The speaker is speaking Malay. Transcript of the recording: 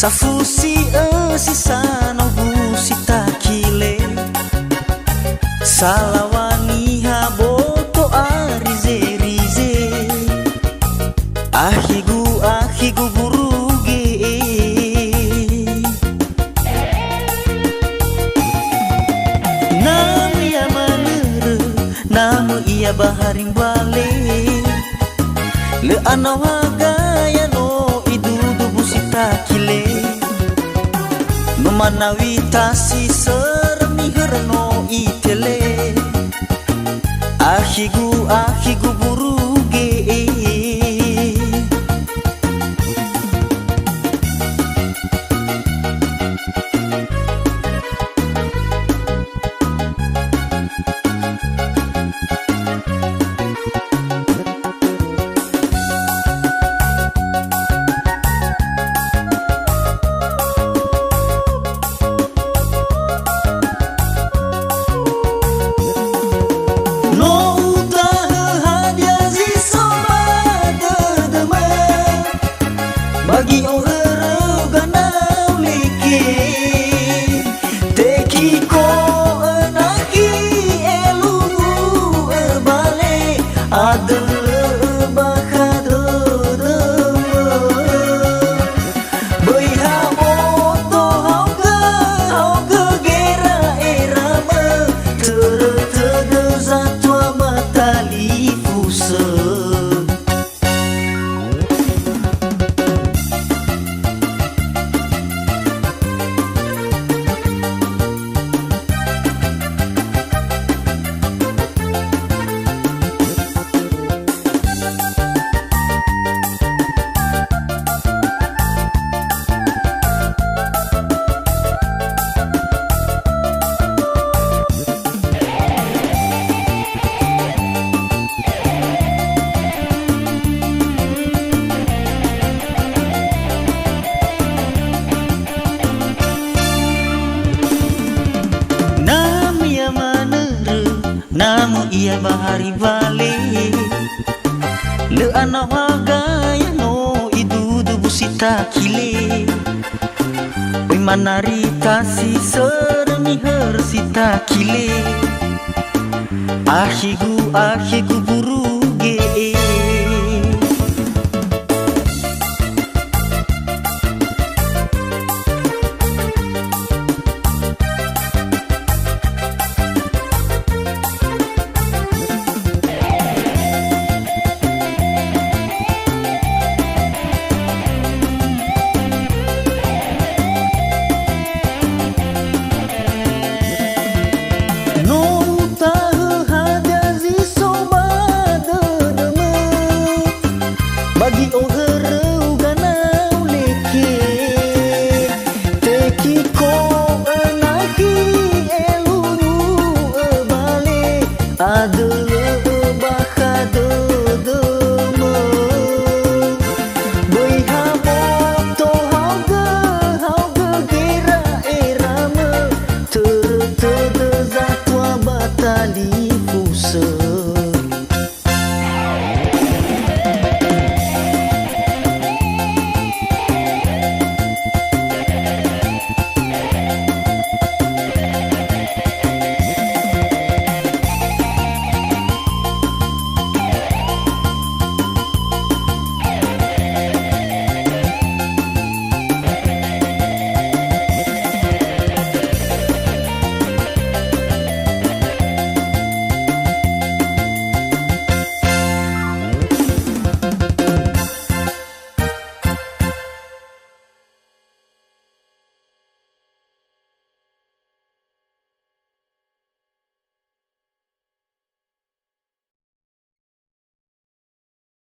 Safusi sisano busita kile salawani haboto arize ahigu buruge nam ya manere namu iya baharing bale le anawaga ya no idudu busita kile memanawita si sermi herno itele ahigu buruge bagi orang gana liki teki ko anaki elu bale adel bakado beha moto hauga gera erama ter zatwa matali fusa. Namu iya bahari bale le anawaga ya no idudu busita kile manarita si sermi hersita kile ahigu buru